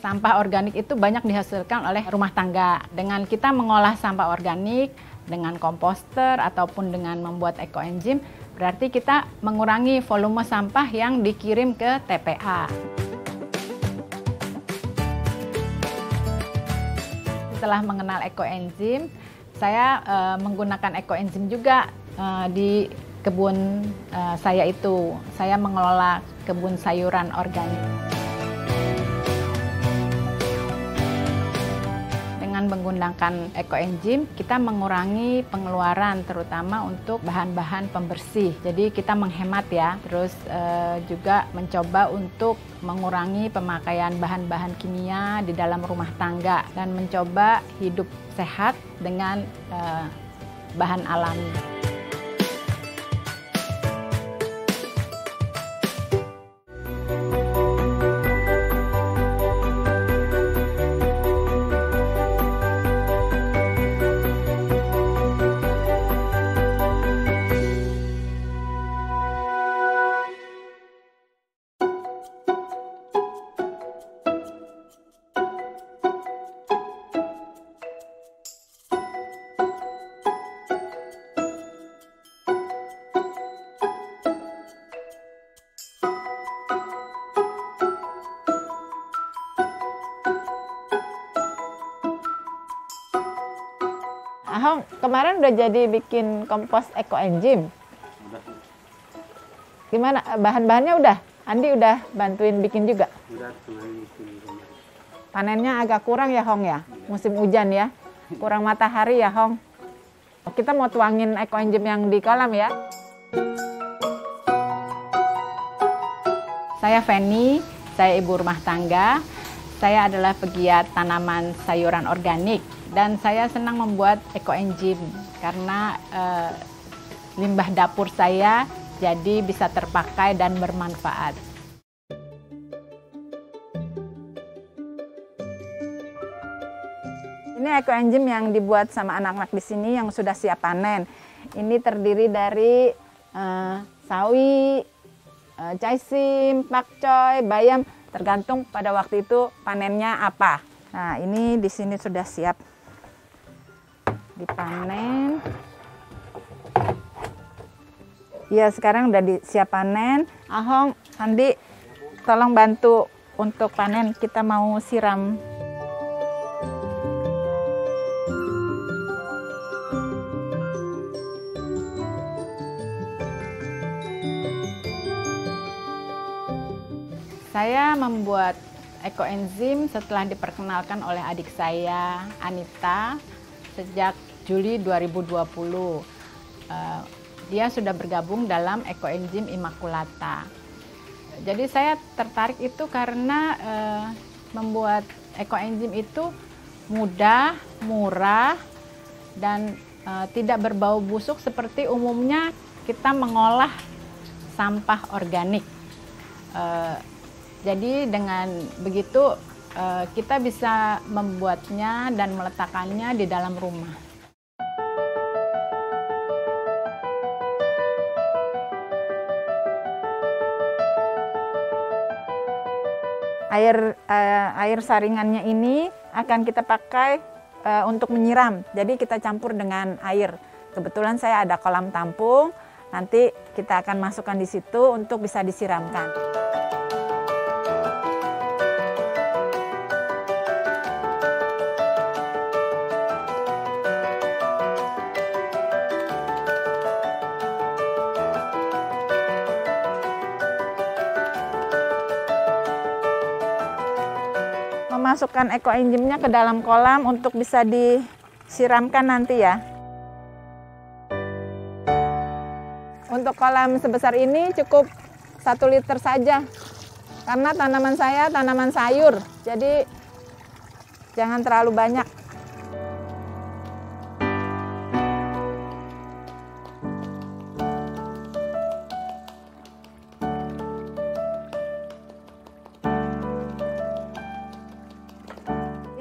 Sampah organik itu banyak dihasilkan oleh rumah tangga. Dengan kita mengolah sampah organik, dengan komposter ataupun dengan membuat ekoenzim, berarti kita mengurangi volume sampah yang dikirim ke TPA. Setelah mengenal ekoenzim, saya menggunakan ekoenzim juga di kebun saya itu. Saya mengelola kebun sayuran organik. Dengan menggunakan ekoenzim, kita mengurangi pengeluaran terutama untuk bahan-bahan pembersih. Jadi kita menghemat ya, terus juga mencoba untuk mengurangi pemakaian bahan-bahan kimia di dalam rumah tangga dan mencoba hidup sehat dengan bahan alami. Ahong, kemarin udah jadi bikin kompos ekoenzim. Gimana? Bahan-bahannya udah? Andi udah bantuin bikin juga? Udah, kemarin bikin. Panennya agak kurang ya, Hong ya? Musim hujan ya? Kurang matahari ya, Hong? Kita mau tuangin ekoenzim yang di kolam ya. Saya Feni, saya ibu rumah tangga. Saya adalah pegiat tanaman sayuran organik. Dan saya senang membuat ekoenzim karena limbah dapur saya jadi bisa terpakai dan bermanfaat. Ini ekoenzim yang dibuat sama anak-anak di sini yang sudah siap panen. Ini terdiri dari sawi, caisim, pakcoy, bayam, tergantung pada waktu itu panennya apa. Nah, ini di sini sudah siap dipanen. Ya, sekarang udah siap panen. Ahong, Andi, tolong bantu untuk panen. Kita mau siram. Saya membuat ekoenzim setelah diperkenalkan oleh adik saya, Anita, sejak Juli 2020. Dia sudah bergabung dalam ekoenzim Immaculata. Jadi saya tertarik itu karena membuat ekoenzim itu mudah, murah, dan tidak berbau busuk seperti umumnya kita mengolah sampah organik. Jadi dengan begitu kita bisa membuatnya dan meletakkannya di dalam rumah. Air saringannya ini akan kita pakai untuk menyiram. Jadi kita campur dengan air. Kebetulan saya ada kolam tampung. Nanti kita akan masukkan di situ untuk bisa disiramkan. Memasukkan ekoenzimnya ke dalam kolam untuk bisa disiramkan nanti ya. Untuk kolam sebesar ini cukup 1 liter saja. Karena tanaman saya tanaman sayur, jadi jangan terlalu banyak.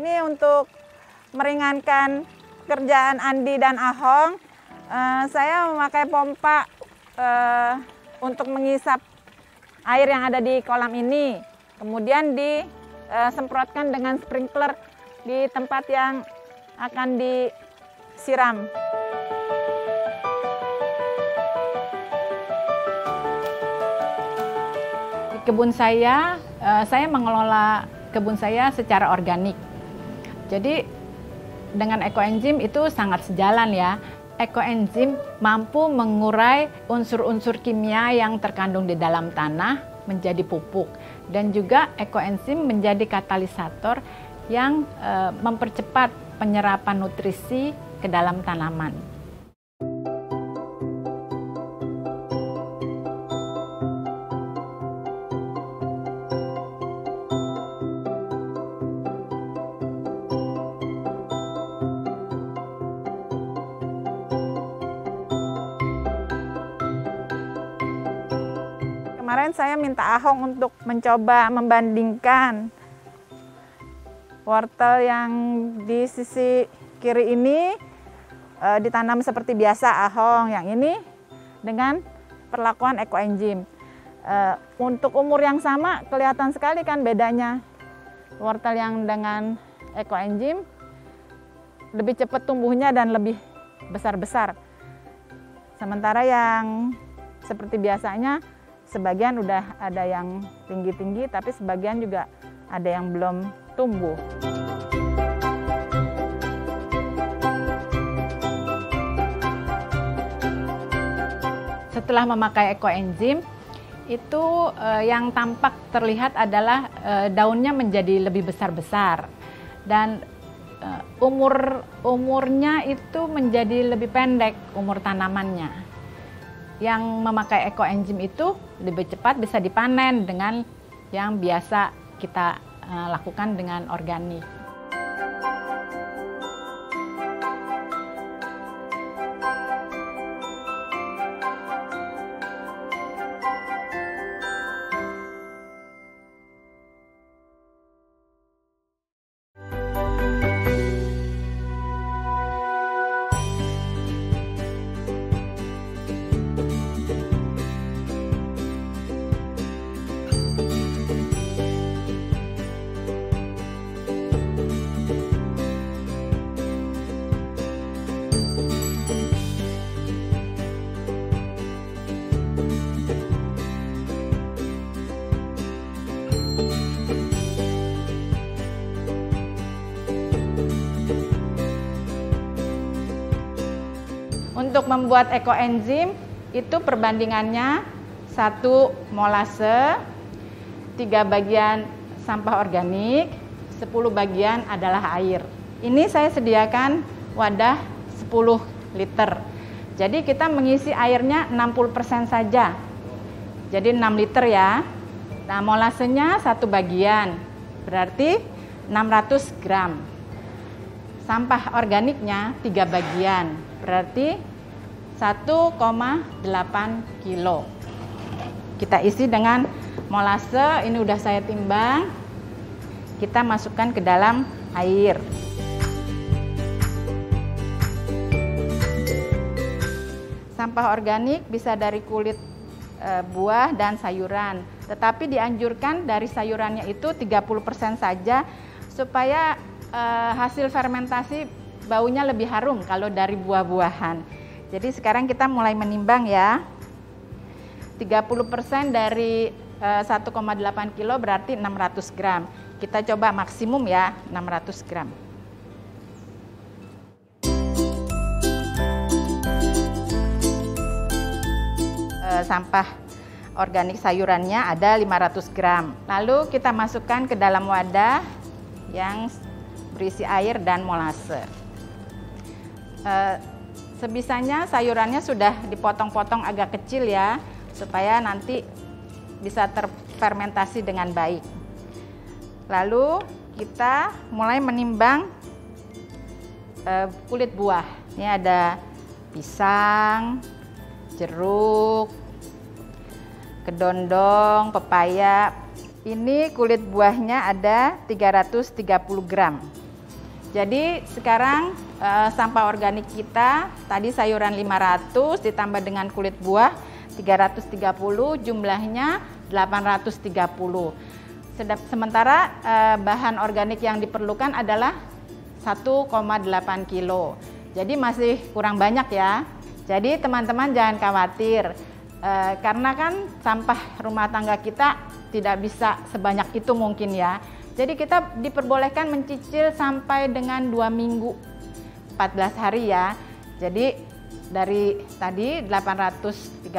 Ini untuk meringankan kerjaan Andi dan Ahong, saya memakai pompa untuk mengisap air yang ada di kolam ini. Kemudian semprotkan dengan sprinkler di tempat yang akan disiram. Di kebun saya mengelola kebun saya secara organik. Jadi dengan ekoenzim itu sangat sejalan ya. Ekoenzim mampu mengurai unsur-unsur kimia yang terkandung di dalam tanah menjadi pupuk. Dan juga ekoenzim menjadi katalisator yang mempercepat penyerapan nutrisi ke dalam tanaman. Kemarin saya minta Ahong untuk mencoba membandingkan wortel yang di sisi kiri ini ditanam seperti biasa Ahong, yang ini dengan perlakuan ekoenzim. Untuk umur yang sama kelihatan sekali kan bedanya. Wortel yang dengan ekoenzim lebih cepat tumbuhnya dan lebih besar-besar. Sementara yang seperti biasanya sebagian udah ada yang tinggi-tinggi, tapi sebagian juga ada yang belum tumbuh. Setelah memakai ekoenzim, itu yang tampak terlihat adalah daunnya menjadi lebih besar-besar dan umurnya itu menjadi lebih pendek, umur tanamannya. Yang memakai ekoenzim itu lebih cepat bisa dipanen dengan yang biasa kita lakukan dengan organik. Untuk membuat ekoenzim itu perbandingannya 1 molase, 3 bagian sampah organik, 10 bagian adalah air. Ini saya sediakan wadah 10 liter. Jadi kita mengisi airnya 60% saja. Jadi 6 liter ya. Nah, molasenya 1 bagian, berarti 600 gram. Sampah organiknya 3 bagian, berarti 1,8 kilo. Kita isi dengan molase, ini udah saya timbang. Kita masukkan ke dalam air. Sampah organik bisa dari kulit buah dan sayuran. Tetapi dianjurkan dari sayurannya itu 30% saja supaya hasil fermentasi baunya lebih harum kalau dari buah-buahan. Jadi sekarang kita mulai menimbang ya. 30% dari 1,8 kilo berarti 600 gram. Kita coba maksimum ya, 600 gram. Sampah organik sayurannya ada 500 gram. Lalu kita masukkan ke dalam wadah yang berisi air dan molase. Sebisanya sayurannya sudah dipotong-potong agak kecil ya, supaya nanti bisa terfermentasi dengan baik. Lalu kita mulai menimbang kulit buah. Ini ada pisang, jeruk, kedondong, pepaya. Ini kulit buahnya ada 330 gram. Jadi sekarang sampah organik kita, tadi sayuran 500 ditambah dengan kulit buah 330, jumlahnya 830. Sementara bahan organik yang diperlukan adalah 1,8 kilo. Jadi masih kurang banyak ya. Jadi teman-teman jangan khawatir, karena kan sampah rumah tangga kita tidak bisa sebanyak itu mungkin ya. Jadi kita diperbolehkan mencicil sampai dengan 2 minggu, 14 hari ya. Jadi dari tadi 830,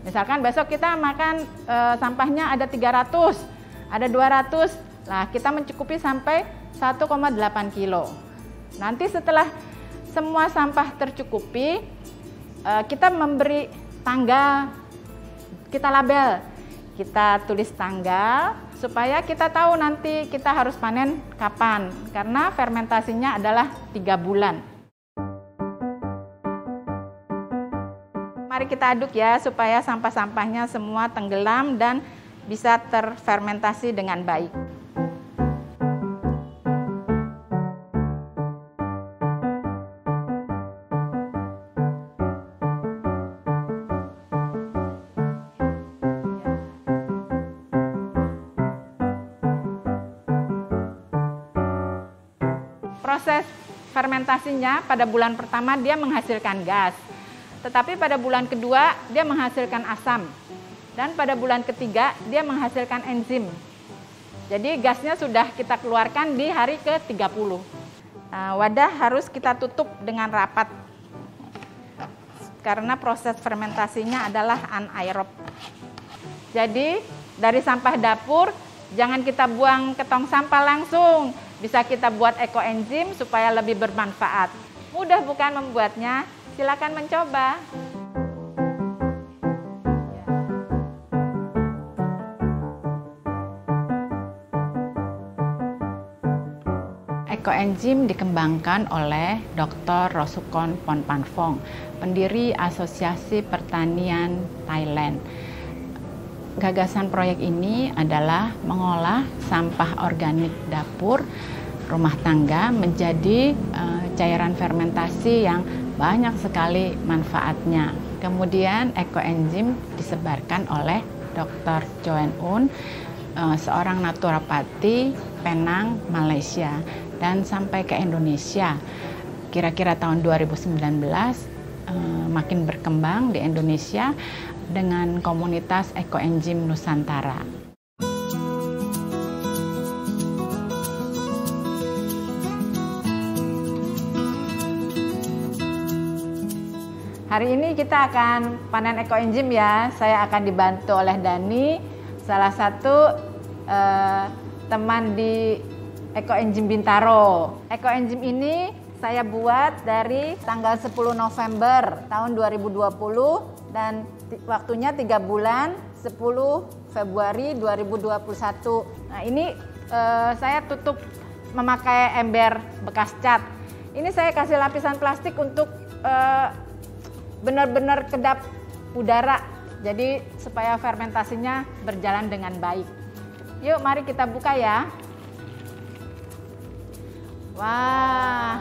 misalkan besok kita makan sampahnya ada 300, ada 200, nah kita mencukupi sampai 1,8 kilo. Nanti setelah semua sampah tercukupi, kita memberi tanggal, kita label, kita tulis tanggal supaya kita tahu nanti kita harus panen kapan, karena fermentasinya adalah 3 bulan. Mari kita aduk ya supaya sampah-sampahnya semua tenggelam dan bisa terfermentasi dengan baik. Proses fermentasinya pada bulan pertama dia menghasilkan gas, tetapi pada bulan kedua dia menghasilkan asam, dan pada bulan ketiga dia menghasilkan enzim. Jadi gasnya sudah kita keluarkan di hari ke-30. Wadah harus kita tutup dengan rapat, karena proses fermentasinya adalah anaerob. Jadi dari sampah dapur jangan kita buang ke tong sampah langsung. Bisa kita buat ekoenzim supaya lebih bermanfaat. Mudah bukan membuatnya? Silakan mencoba. Ekoenzim dikembangkan oleh Dr. Rosukon Ponpanfong, pendiri Asosiasi Pertanian Thailand. Gagasan proyek ini adalah mengolah sampah organik dapur rumah tangga menjadi cairan fermentasi yang banyak sekali manfaatnya. Kemudian ekoenzim disebarkan oleh Dr. Joen Un, seorang naturopati Penang, Malaysia, dan sampai ke Indonesia. Kira-kira tahun 2019 makin berkembang di Indonesia dengan komunitas ekoenzim Nusantara. Hari ini kita akan panen ekoenzim ya. Saya akan dibantu oleh Dani, salah satu teman di Ekoenzim Bintaro. Ekoenzim ini saya buat dari tanggal 10 November tahun 2020 dan waktunya 3 bulan, 10 Februari 2021. Nah ini saya tutup memakai ember bekas cat. Ini saya kasih lapisan plastik untuk benar-benar kedap udara. Jadi supaya fermentasinya berjalan dengan baik. Yuk mari kita buka ya. Wah,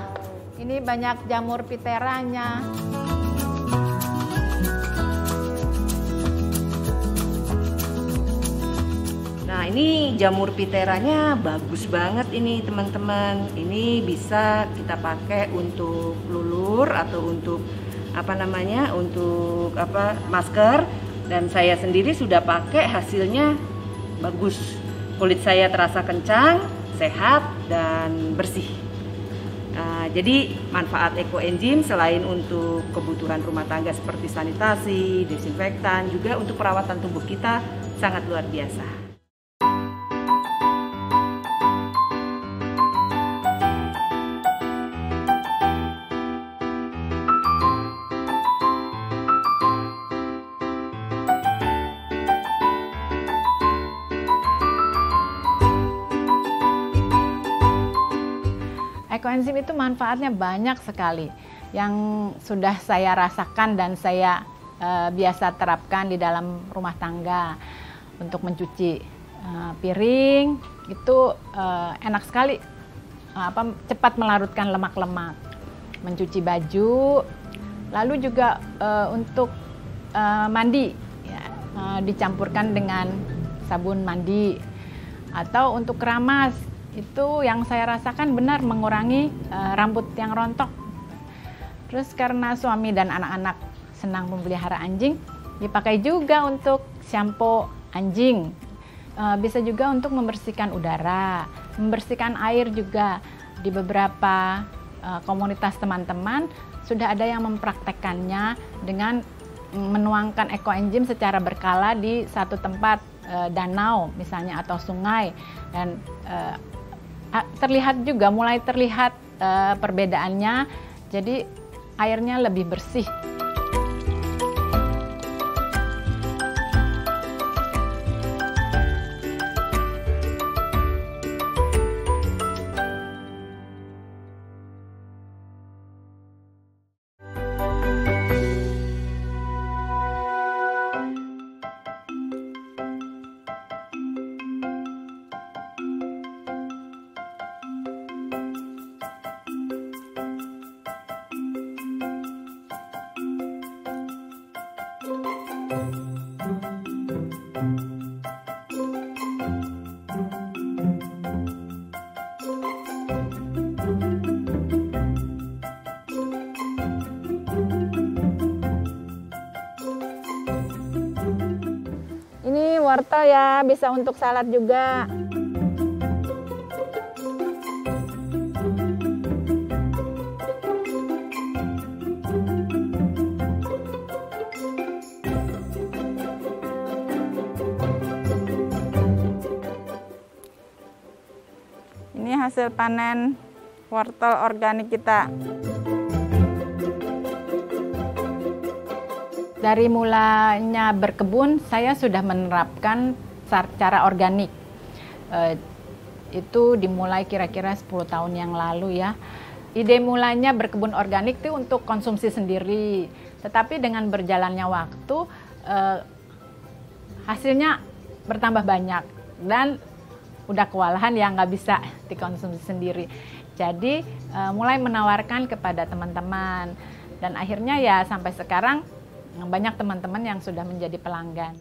ini banyak jamur piteranya. Nah ini jamur piteranya bagus banget ini teman-teman. Ini bisa kita pakai untuk lulur atau untuk masker. Dan saya sendiri sudah pakai, hasilnya bagus. Kulit saya terasa kencang, sehat dan bersih. Jadi manfaat ekoenzim selain untuk kebutuhan rumah tangga seperti sanitasi, desinfektan, juga untuk perawatan tubuh kita sangat luar biasa. Ekoenzim itu manfaatnya banyak sekali yang sudah saya rasakan dan saya biasa terapkan di dalam rumah tangga. Untuk mencuci piring itu enak sekali, cepat melarutkan lemak-lemak. Mencuci baju, lalu juga untuk mandi ya, dicampurkan dengan sabun mandi. Atau untuk keramas, itu yang saya rasakan benar mengurangi rambut yang rontok. Terus karena suami dan anak-anak senang memelihara anjing, dipakai juga untuk shampoo anjing. Bisa juga untuk membersihkan udara, membersihkan air juga. Di beberapa komunitas teman-teman sudah ada yang mempraktekkannya dengan menuangkan ekoenzim secara berkala di satu tempat, danau misalnya atau sungai, dan terlihat juga, mulai terlihat perbedaannya, jadi airnya lebih bersih. Ini wortel ya, bisa untuk salad juga. Ini hasil panen wortel organik kita. Dari mulanya berkebun, saya sudah menerapkan cara organik. Itu dimulai kira-kira 10 tahun yang lalu ya. Ide mulanya berkebun organik itu untuk konsumsi sendiri. Tetapi dengan berjalannya waktu, hasilnya bertambah banyak. Dan udah kewalahan ya, nggak bisa dikonsumsi sendiri. Jadi mulai menawarkan kepada teman-teman. Dan akhirnya ya sampai sekarang, banyak teman-teman yang sudah menjadi pelanggan.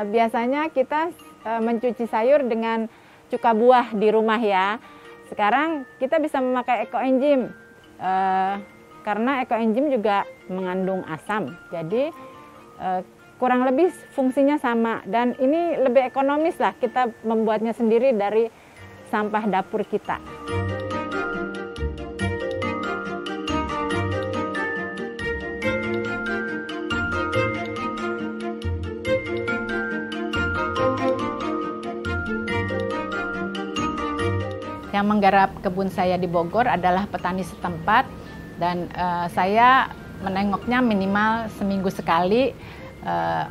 Biasanya kita mencuci sayur dengan cuka buah di rumah ya. Sekarang kita bisa memakai ekoenzim karena ekoenzim juga mengandung asam. Jadi kurang lebih fungsinya sama, dan ini lebih ekonomis lah kita membuatnya sendiri dari sampah dapur kita. Yang menggarap kebun saya di Bogor adalah petani setempat, dan saya menengoknya minimal seminggu sekali,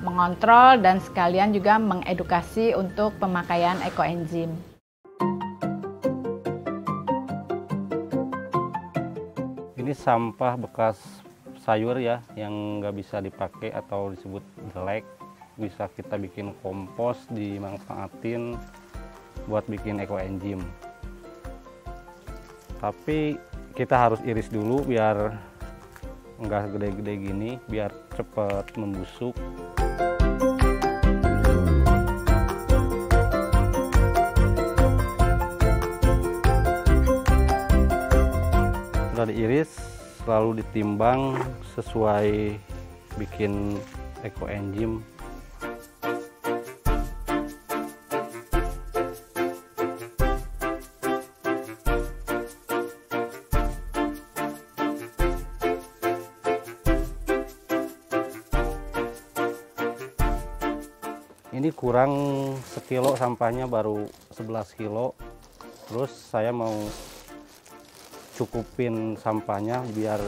mengontrol dan sekalian juga mengedukasi untuk pemakaian ekoenzim. Ini sampah bekas sayur ya, yang nggak bisa dipakai atau disebut jelek. Bisa kita bikin kompos, dimanfaatin buat bikin ekoenzim. Tapi kita harus iris dulu biar nggak gede-gede gini, biar cepat membusuk. Sudah diiris, lalu ditimbang sesuai bikin ekoenzim. Ini kurang sekilo sampahnya, baru 11 kilo. Terus saya mau cukupin sampahnya biar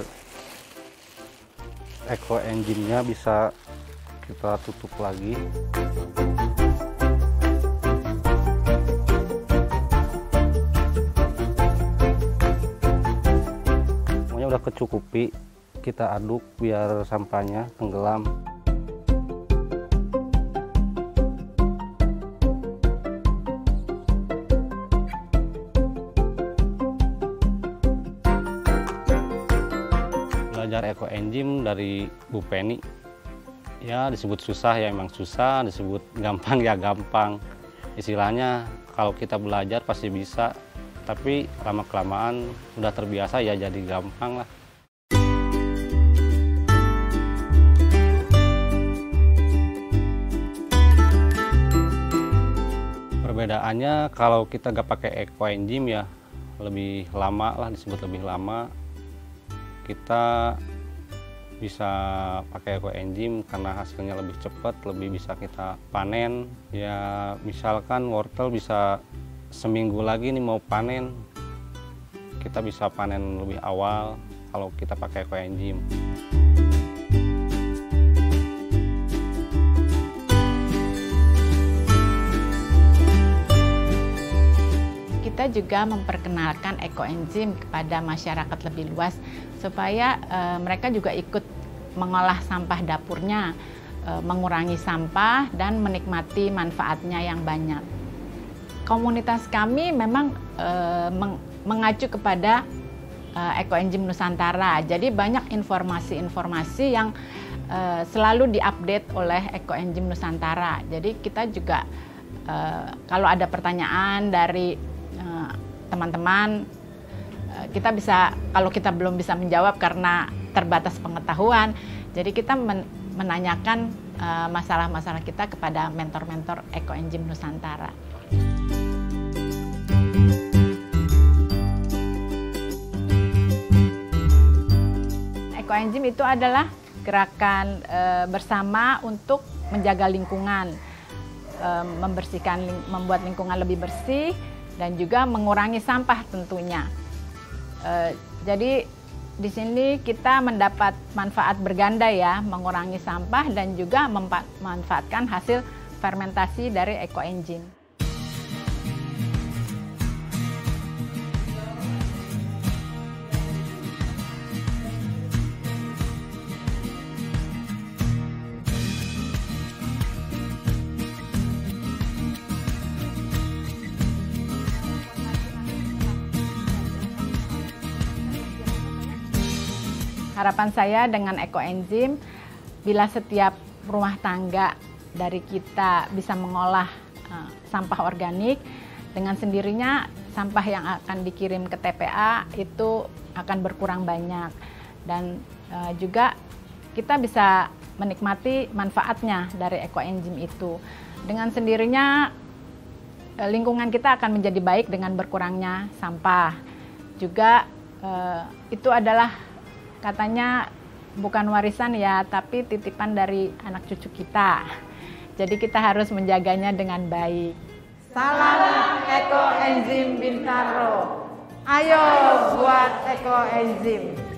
ekoenzimnya bisa kita tutup lagi. Pokoknya udah kecukupi, kita aduk biar sampahnya tenggelam. Ekoenzim dari Bu Penny. Ya disebut susah ya emang susah, disebut gampang ya gampang. Istilahnya kalau kita belajar pasti bisa, tapi lama-kelamaan udah terbiasa ya jadi gampang lah. Perbedaannya kalau kita nggak pakai Ekoenzim ya lebih lama lah, disebut lebih lama. Kita bisa pakai Ekoenzim karena hasilnya lebih cepat, lebih bisa kita panen. Ya misalkan wortel bisa seminggu lagi nih mau panen, kita bisa panen lebih awal kalau kita pakai Ekoenzim. Kita juga memperkenalkan Ekoenzim kepada masyarakat lebih luas supaya mereka juga ikut mengolah sampah dapurnya, mengurangi sampah dan menikmati manfaatnya yang banyak. Komunitas kami memang mengacu kepada Ekoenzim Nusantara. Jadi banyak informasi-informasi yang selalu diupdate oleh Ekoenzim Nusantara. Jadi kita juga kalau ada pertanyaan dari teman-teman, kita bisa, kalau kita belum bisa menjawab karena terbatas pengetahuan, jadi kita menanyakan masalah-masalah kita kepada mentor-mentor Ekoenzim Nusantara. Ekoenzim itu adalah gerakan bersama untuk menjaga lingkungan, membersihkan, membuat lingkungan lebih bersih, dan juga mengurangi sampah tentunya. Jadi di sini kita mendapat manfaat berganda ya, mengurangi sampah dan juga memanfaatkan hasil fermentasi dari Ekoenzim. Harapan saya dengan Ekoenzim, bila setiap rumah tangga dari kita bisa mengolah sampah organik, dengan sendirinya sampah yang akan dikirim ke TPA itu akan berkurang banyak. Dan juga kita bisa menikmati manfaatnya dari Ekoenzim itu. Dengan sendirinya lingkungan kita akan menjadi baik dengan berkurangnya sampah. Juga itu adalah katanya bukan warisan ya, tapi titipan dari anak cucu kita. Jadi kita harus menjaganya dengan baik. Salam Ekoenzim Bintaro. Ayo buat Ekoenzim.